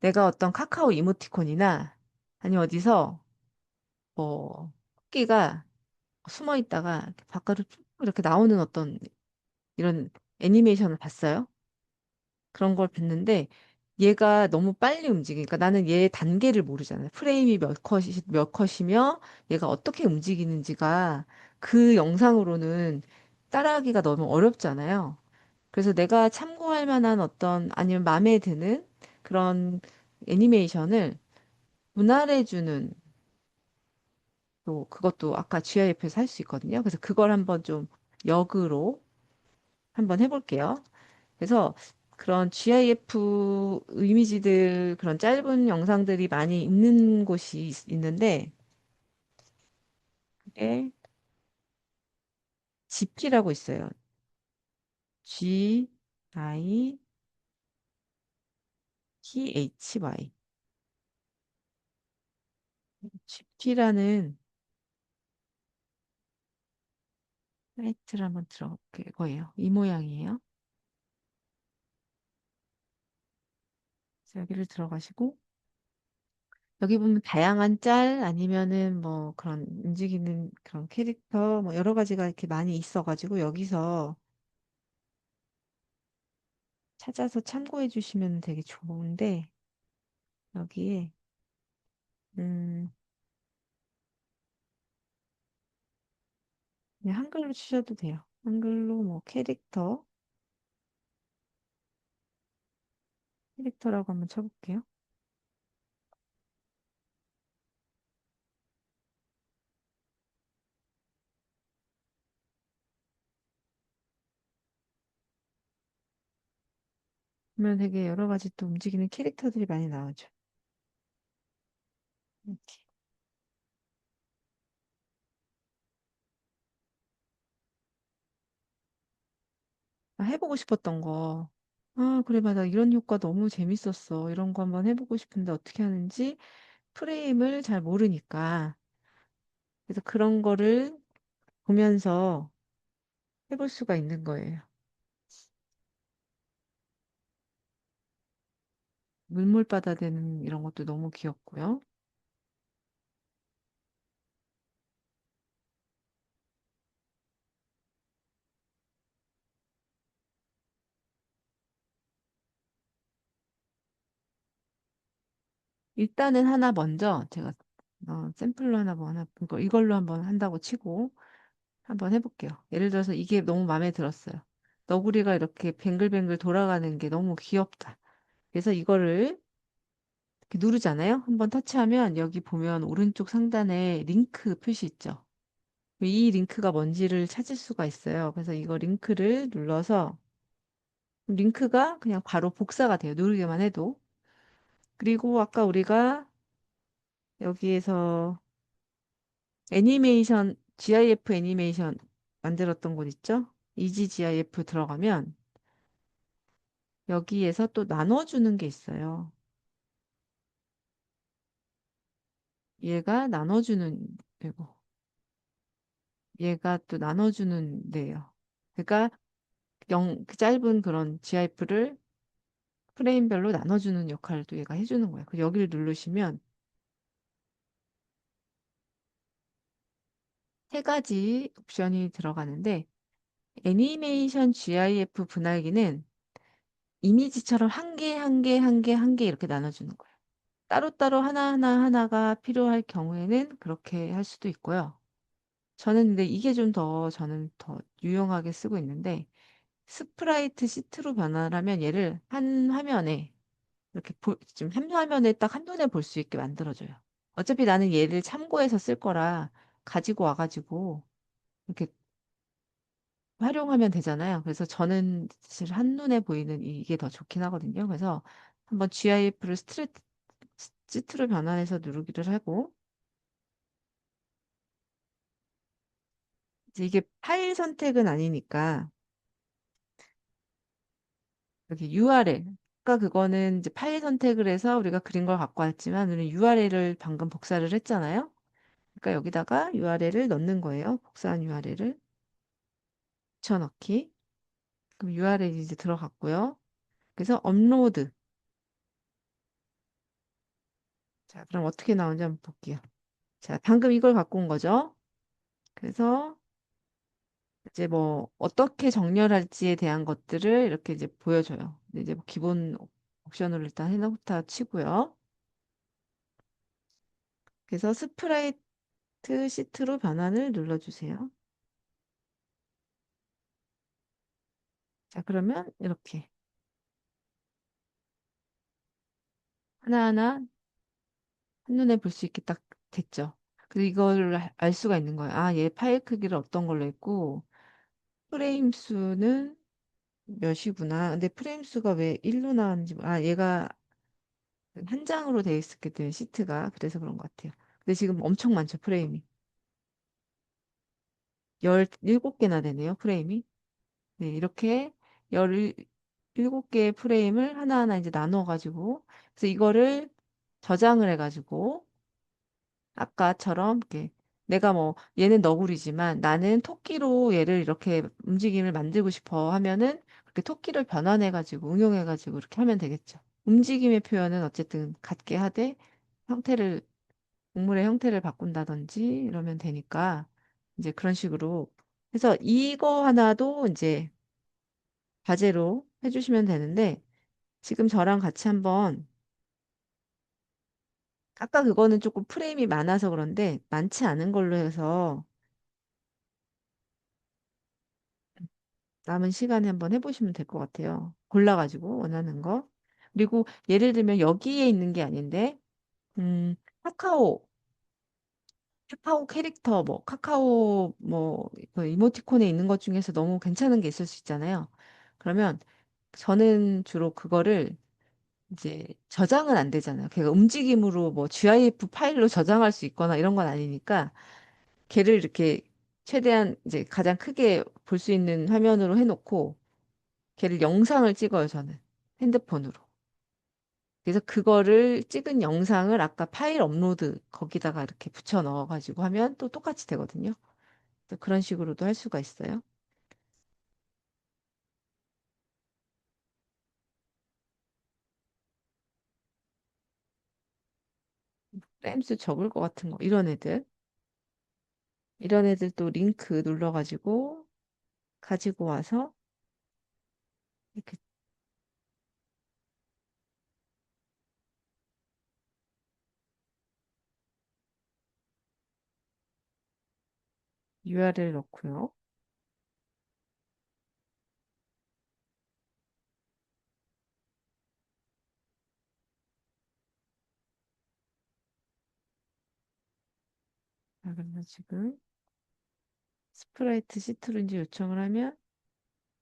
내가 어떤 카카오 이모티콘이나 아니 어디서 뭐 토끼가 숨어 있다가 이렇게 바깥으로 쭉 이렇게 나오는 어떤 이런 애니메이션을 봤어요. 그런 걸 봤는데 얘가 너무 빨리 움직이니까 나는 얘 단계를 모르잖아요. 프레임이 몇 컷이며 얘가 어떻게 움직이는지가 그 영상으로는 따라하기가 너무 어렵잖아요. 그래서 내가 참고할 만한 어떤 아니면 마음에 드는 그런 애니메이션을 분할해주는 또 그것도 아까 GIF에서 할 수 있거든요. 그래서 그걸 한번 좀 역으로 한번 해볼게요. 그래서 그런 GIF 이미지들, 그런 짧은 영상들이 많이 있는 곳이 있는데, 그게 GP라고 있어요. GIPHY. GP라는 사이트를 한번 들어볼 거예요. 이 모양이에요. 그래서 여기를 들어가시고, 여기 보면 다양한 짤 아니면은 뭐 그런 움직이는 그런 캐릭터 뭐 여러 가지가 이렇게 많이 있어가지고 여기서 찾아서 참고해 주시면 되게 좋은데, 여기에 음 그냥 한글로 치셔도 돼요. 한글로 뭐 캐릭터라고 한번 쳐볼게요. 그러면 되게 여러 가지 또 움직이는 캐릭터들이 많이 나오죠. 이렇게. 아, 해보고 싶었던 거. 아, 그래, 맞아. 이런 효과 너무 재밌었어. 이런 거 한번 해보고 싶은데 어떻게 하는지 프레임을 잘 모르니까. 그래서 그런 거를 보면서 해볼 수가 있는 거예요. 물물바다 되는 이런 것도 너무 귀엽고요. 일단은 하나 먼저 제가 샘플로 하나 뭐 하나 이걸로 한번 한다고 치고 한번 해볼게요. 예를 들어서 이게 너무 마음에 들었어요. 너구리가 이렇게 뱅글뱅글 돌아가는 게 너무 귀엽다. 그래서 이거를 이렇게 누르잖아요. 한번 터치하면 여기 보면 오른쪽 상단에 링크 표시 있죠. 이 링크가 뭔지를 찾을 수가 있어요. 그래서 이거 링크를 눌러서 링크가 그냥 바로 복사가 돼요. 누르기만 해도. 그리고 아까 우리가 여기에서 애니메이션, GIF 애니메이션 만들었던 곳 있죠? 이지 GIF 들어가면 여기에서 또 나눠주는 게 있어요. 얘가 나눠주는 데고, 얘가 또 나눠주는 데예요. 그러니까 그 짧은 그런 GIF를 프레임별로 나눠주는 역할을 또 얘가 해주는 거예요. 그 여기를 누르시면 세 가지 옵션이 들어가는데 애니메이션 GIF 분할기는 이미지처럼 한 개, 한 개, 한 개, 한 개 이렇게 나눠주는 거예요. 따로따로 하나하나 하나가 필요할 경우에는 그렇게 할 수도 있고요. 근데 이게 좀 더 저는 더 유용하게 쓰고 있는데 스프라이트 시트로 변환을 하면 얘를 한 화면에 이렇게 좀 한 화면에 딱 한눈에 볼 수 있게 만들어줘요. 어차피 나는 얘를 참고해서 쓸 거라 가지고 와가지고 이렇게 활용하면 되잖아요. 그래서 저는 사실 한눈에 보이는 이게 더 좋긴 하거든요. 그래서 한번 GIF를 시트로 변환해서 누르기를 하고 이제 이게 파일 선택은 아니니까 여기 URL. 아까 그거는 이제 파일 선택을 해서 우리가 그린 걸 갖고 왔지만 우리는 URL을 방금 복사를 했잖아요. 그러니까 여기다가 URL을 넣는 거예요. 복사한 URL을 붙여넣기. 그럼 URL이 이제 들어갔고요. 그래서 업로드. 자, 그럼 어떻게 나오는지 한번 볼게요. 자, 방금 이걸 갖고 온 거죠. 그래서 이제 뭐 어떻게 정렬할지에 대한 것들을 이렇게 이제 보여줘요. 근데 이제 뭐 기본 옵션으로 일단 해놓다 치고요. 그래서 스프라이트 시트로 변환을 눌러주세요. 자, 그러면 이렇게 하나하나 한눈에 볼 수 있게 딱 됐죠. 그리고 이걸 알 수가 있는 거예요. 아, 얘 파일 크기를 어떤 걸로 했고, 프레임 수는 몇이구나. 근데 프레임 수가 왜 1로 나왔는지, 얘가 한 장으로 돼 있었기 때문에 시트가 그래서 그런 것 같아요. 근데 지금 엄청 많죠, 프레임이. 17개나 되네요, 프레임이. 네, 이렇게 17개의 프레임을 하나하나 이제 나눠가지고, 그래서 이거를 저장을 해가지고, 아까처럼 이렇게 내가 뭐 얘는 너구리지만 나는 토끼로 얘를 이렇게 움직임을 만들고 싶어 하면은 그렇게 토끼를 변환해가지고 응용해가지고 이렇게 하면 되겠죠. 움직임의 표현은 어쨌든 같게 하되 형태를 동물의 형태를 바꾼다든지 이러면 되니까 이제 그런 식으로 해서 이거 하나도 이제 과제로 해주시면 되는데 지금 저랑 같이 한번 아까 그거는 조금 프레임이 많아서 그런데 많지 않은 걸로 해서 남은 시간에 한번 해보시면 될 것 같아요. 골라가지고 원하는 거. 그리고 예를 들면 여기에 있는 게 아닌데, 음, 카카오, 카카오 캐릭터, 뭐, 카카오, 뭐, 그 이모티콘에 있는 것 중에서 너무 괜찮은 게 있을 수 있잖아요. 그러면 저는 주로 그거를 이제 저장은 안 되잖아요. 걔가 움직임으로 뭐 GIF 파일로 저장할 수 있거나 이런 건 아니니까 걔를 이렇게 최대한 이제 가장 크게 볼 수 있는 화면으로 해놓고 걔를 영상을 찍어요, 저는. 핸드폰으로. 그래서 그거를 찍은 영상을 아까 파일 업로드 거기다가 이렇게 붙여 넣어가지고 하면 또 똑같이 되거든요. 그래서 그런 식으로도 할 수가 있어요. 램수 적을 것 같은 거. 이런 애들. 이런 애들 또 링크 눌러가지고 가지고 와서 이렇게 URL 넣고요. 자, 그러면 지금 스프라이트 시트로 이제 요청을 하면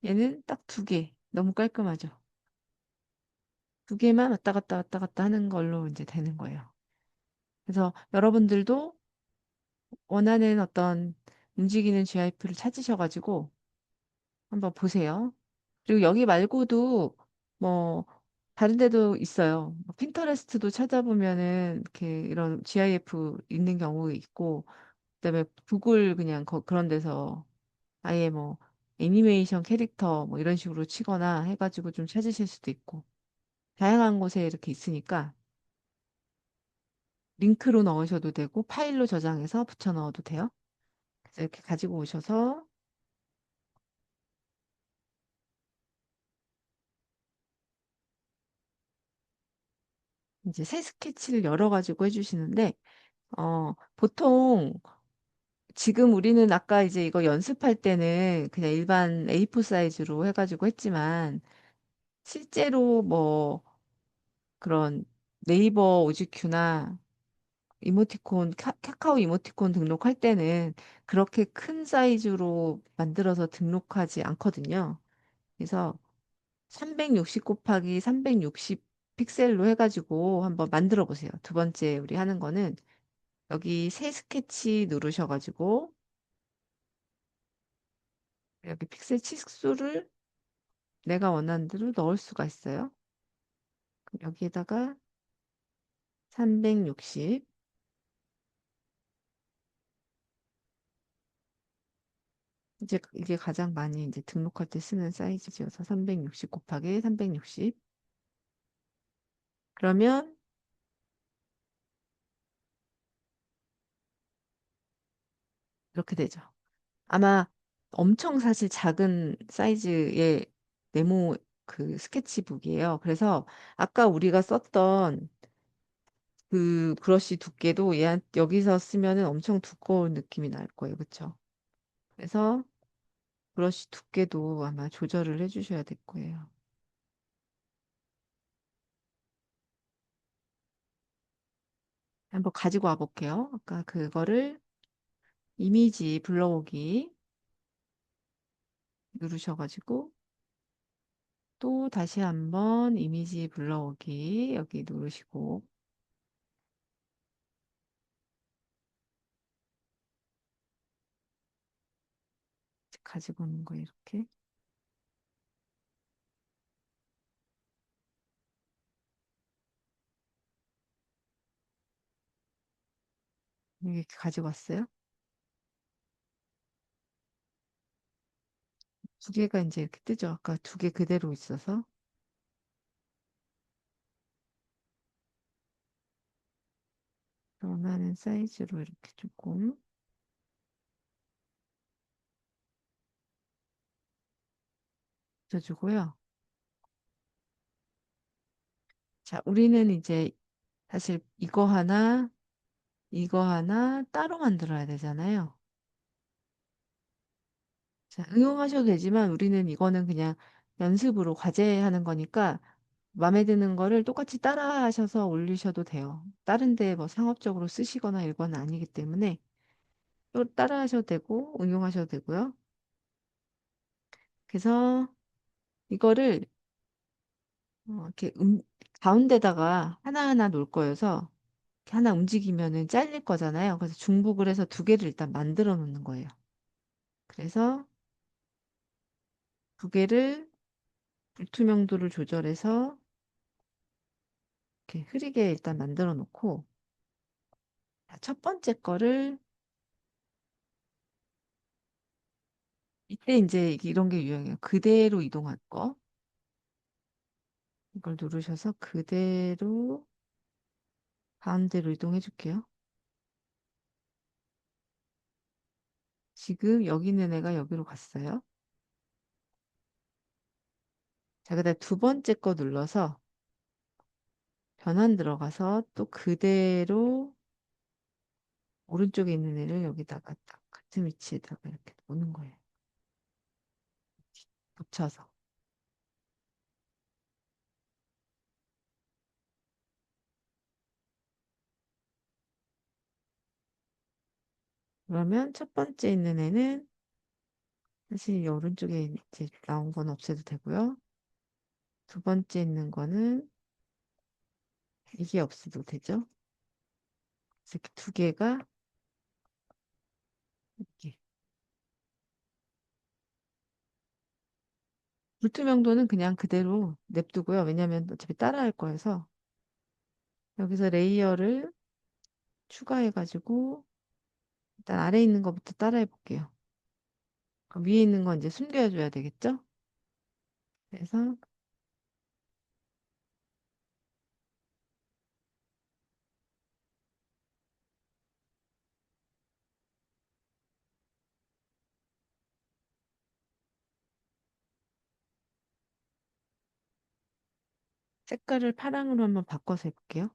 얘는 딱 두 개. 너무 깔끔하죠. 두 개만 왔다 갔다 왔다 갔다 하는 걸로 이제 되는 거예요. 그래서 여러분들도 원하는 어떤 움직이는 GIF를 찾으셔가지고 한번 보세요. 그리고 여기 말고도 뭐 다른 데도 있어요. 뭐 핀터레스트도 찾아보면은 이렇게 이런 GIF 있는 경우 있고 그다음에 구글 그냥 그런 데서 아예 뭐 애니메이션 캐릭터 뭐 이런 식으로 치거나 해가지고 좀 찾으실 수도 있고 다양한 곳에 이렇게 있으니까 링크로 넣으셔도 되고 파일로 저장해서 붙여 넣어도 돼요. 그래서 이렇게 가지고 오셔서 이제 새 스케치를 열어가지고 해주시는데, 보통 지금 우리는 아까 이제 이거 연습할 때는 그냥 일반 A4 사이즈로 해가지고 했지만, 실제로 뭐 그런 네이버 오지큐나 이모티콘, 카카오 이모티콘 등록할 때는 그렇게 큰 사이즈로 만들어서 등록하지 않거든요. 그래서 360 곱하기 360 픽셀로 해가지고 한번 만들어 보세요. 두 번째 우리 하는 거는 여기 새 스케치 누르셔가지고 여기 픽셀 치수를 내가 원하는 대로 넣을 수가 있어요. 그럼 여기에다가 360 이제 이게 가장 많이 이제 등록할 때 쓰는 사이즈여서 360 곱하기 360 그러면 이렇게 되죠. 아마 엄청 사실 작은 사이즈의 네모 그 스케치북이에요. 그래서 아까 우리가 썼던 그 브러쉬 두께도 여기서 쓰면은 엄청 두꺼운 느낌이 날 거예요. 그쵸? 그래서 브러쉬 두께도 아마 조절을 해주셔야 될 거예요. 한번 가지고 와 볼게요. 아까 그거를 이미지 불러오기 누르셔가지고 또 다시 한번 이미지 불러오기 여기 누르시고 가지고 오는 거 이렇게 이렇게 가지고 왔어요. 두 개가 이제 이렇게 뜨죠. 아까 두 개 그대로 있어서 원하는 사이즈로 이렇게 조금 붙여주고요. 자, 우리는 이제 사실 이거 하나 따로 만들어야 되잖아요. 자, 응용하셔도 되지만 우리는 이거는 그냥 연습으로 과제하는 거니까 마음에 드는 거를 똑같이 따라 하셔서 올리셔도 돼요. 다른 데 뭐 상업적으로 쓰시거나 이건 아니기 때문에 또 따라 하셔도 되고 응용하셔도 되고요. 그래서 이거를 이렇게 가운데다가 하나하나 놓을 거여서 이렇게 하나 움직이면은 잘릴 거잖아요. 그래서 중복을 해서 두 개를 일단 만들어 놓는 거예요. 그래서 두 개를 불투명도를 조절해서 이렇게 흐리게 일단 만들어 놓고 자, 첫 번째 거를 이때 이제 이런 게 유형이에요. 그대로 이동할 거. 이걸 누르셔서 그대로 가운데로 이동해 줄게요. 지금 여기 있는 애가 여기로 갔어요. 자, 그다음 두 번째 거 눌러서 변환 들어가서 또 그대로 오른쪽에 있는 애를 여기다가 딱 같은 위치에다가 이렇게 놓는 거예요. 붙여서. 그러면 첫 번째 있는 애는 사실 이 오른쪽에 이제 나온 건 없애도 되고요. 두 번째 있는 거는 이게 없어도 되죠. 그래서 이렇게 두 개가 이렇게. 불투명도는 그냥 그대로 냅두고요. 왜냐면 어차피 따라할 거여서 여기서 레이어를 추가해가지고 일단 아래 있는 것부터 따라해 볼게요. 그럼 위에 있는 건 이제 숨겨줘야 되겠죠? 그래서 색깔을 파랑으로 한번 바꿔서 해볼게요.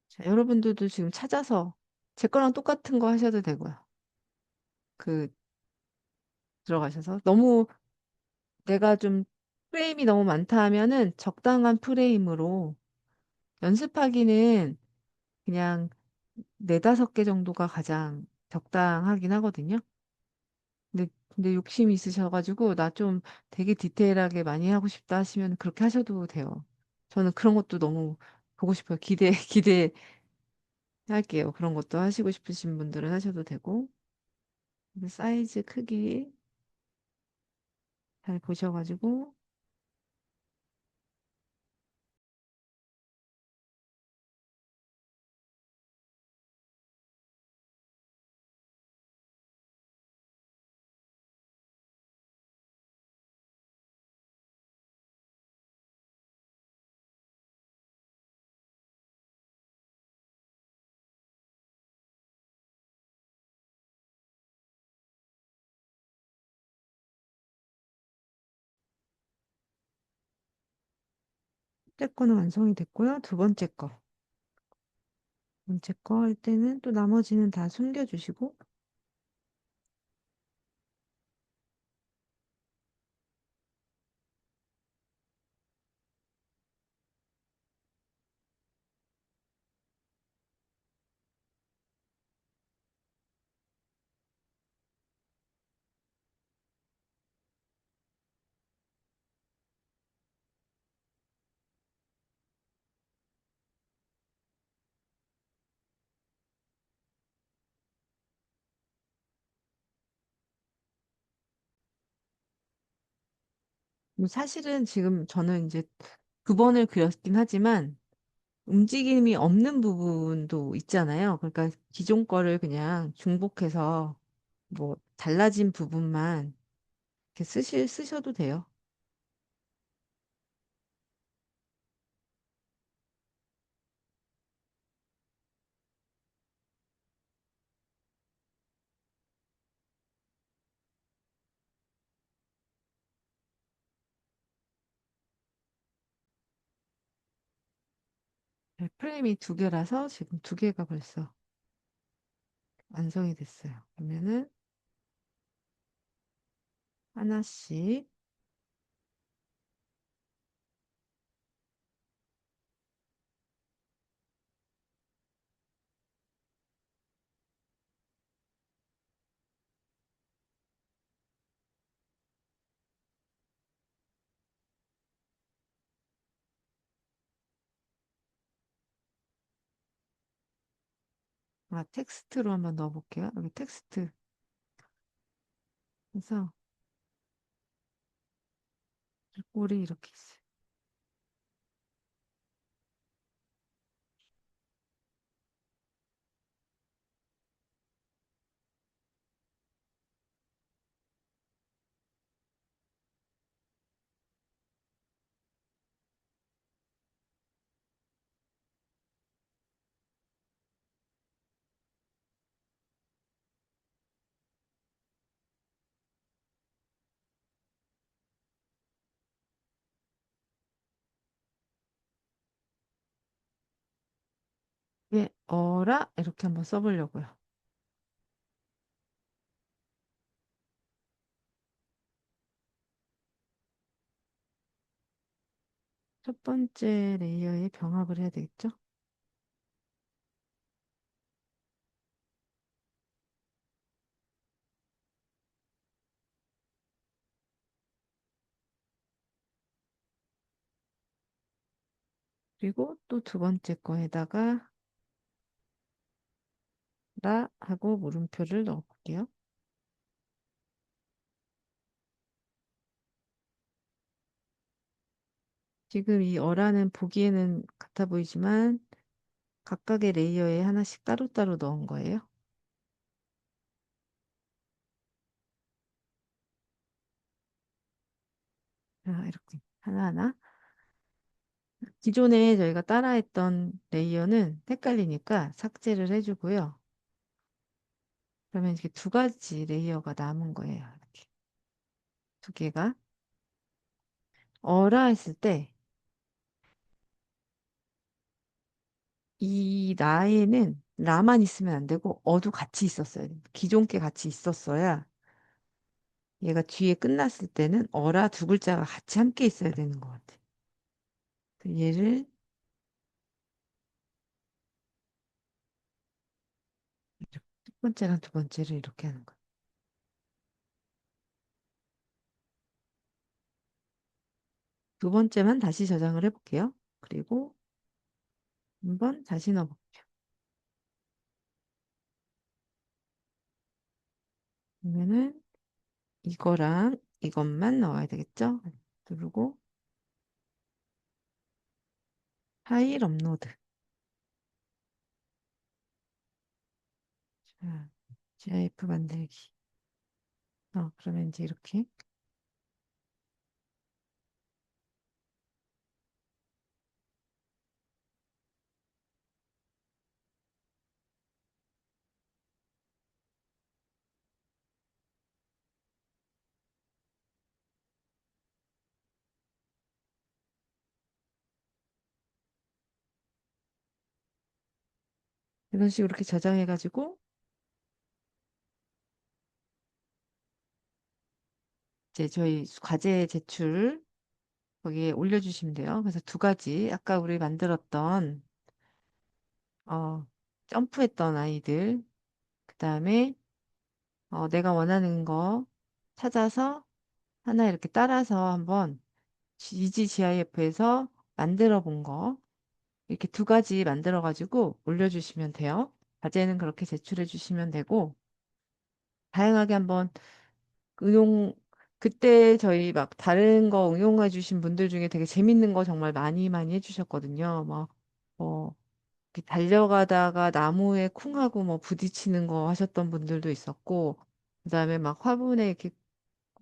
자, 여러분들도 지금 찾아서 제 거랑 똑같은 거 하셔도 되고요. 그 들어가셔서 너무 내가 좀 프레임이 너무 많다 하면은 적당한 프레임으로 연습하기는 그냥 네다섯 개 정도가 가장 적당하긴 하거든요. 근데 욕심이 있으셔가지고 나 좀 되게 디테일하게 많이 하고 싶다 하시면 그렇게 하셔도 돼요. 저는 그런 것도 너무 보고 싶어요. 기대할게요. 그런 것도 하시고 싶으신 분들은 하셔도 되고. 사이즈 크기 잘 보셔가지고 첫째 거는 완성이 됐고요. 두 번째 거. 두 번째 거 할 때는 또 나머지는 다 숨겨주시고 사실은 지금 저는 이제 두 번을 그렸긴 하지만 움직임이 없는 부분도 있잖아요. 그러니까 기존 거를 그냥 중복해서 뭐 달라진 부분만 이렇게 쓰셔도 돼요. 네, 프레임이 두 개라서 지금 두 개가 벌써 완성이 됐어요. 그러면은 하나씩 텍스트로 한번 넣어볼게요. 여기 텍스트 해서 꼴이 이렇게 있어요. 예, 어라 이렇게 한번 써보려고요. 첫 번째 레이어에 병합을 해야 되겠죠? 그리고 또 두 번째 거에다가 라 하고 물음표를 넣어볼게요. 지금 이 어라는 보기에는 같아 보이지만 각각의 레이어에 하나씩 따로따로 넣은 거예요. 이렇게 하나하나. 기존에 저희가 따라했던 레이어는 헷갈리니까 삭제를 해주고요. 그러면 이렇게 두 가지 레이어가 남은 거예요. 이렇게 두 개가. 어라 했을 때 이 라에는 라만 있으면 안 되고 어도 같이 있었어야 돼. 기존 게 같이 있었어야 얘가 뒤에 끝났을 때는 어라 두 글자가 같이 함께 있어야 되는 것 같아. 얘를 이렇게 첫 번째랑 두 번째를 이렇게 하는 거야. 두 번째만 다시 저장을 해볼게요. 그리고 한번 다시 넣어볼게요. 그러면은 이거랑 이것만 넣어야 되겠죠? 누르고 파일 업로드. 자, GIF 만들기. 그러면 이제 이렇게 이런 식으로 이렇게 저장해가지고 이제 저희 과제 제출 거기에 올려주시면 돼요. 그래서 두 가지 아까 우리 만들었던 어, 점프했던 아이들 그다음에 내가 원하는 거 찾아서 하나 이렇게 따라서 한번 이지 GIF에서 만들어 본 거 이렇게 두 가지 만들어 가지고 올려주시면 돼요. 과제는 그렇게 제출해 주시면 되고 다양하게 한번 응용 그때 저희 막 다른 거 응용해 주신 분들 중에 되게 재밌는 거 정말 많이 많이 해주셨거든요. 뭐, 이렇게 달려가다가 나무에 쿵 하고 뭐 부딪히는 거 하셨던 분들도 있었고, 그다음에 막 화분에 이렇게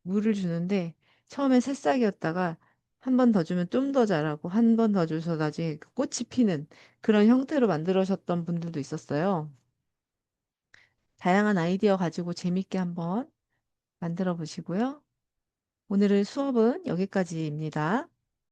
물을 주는데 처음에 새싹이었다가 한 번 더 주면 좀 더 자라고 한 번 더 줘서 나중에 그 꽃이 피는 그런 형태로 만들으셨던 분들도 있었어요. 다양한 아이디어 가지고 재밌게 한번 만들어 보시고요. 오늘의 수업은 여기까지입니다.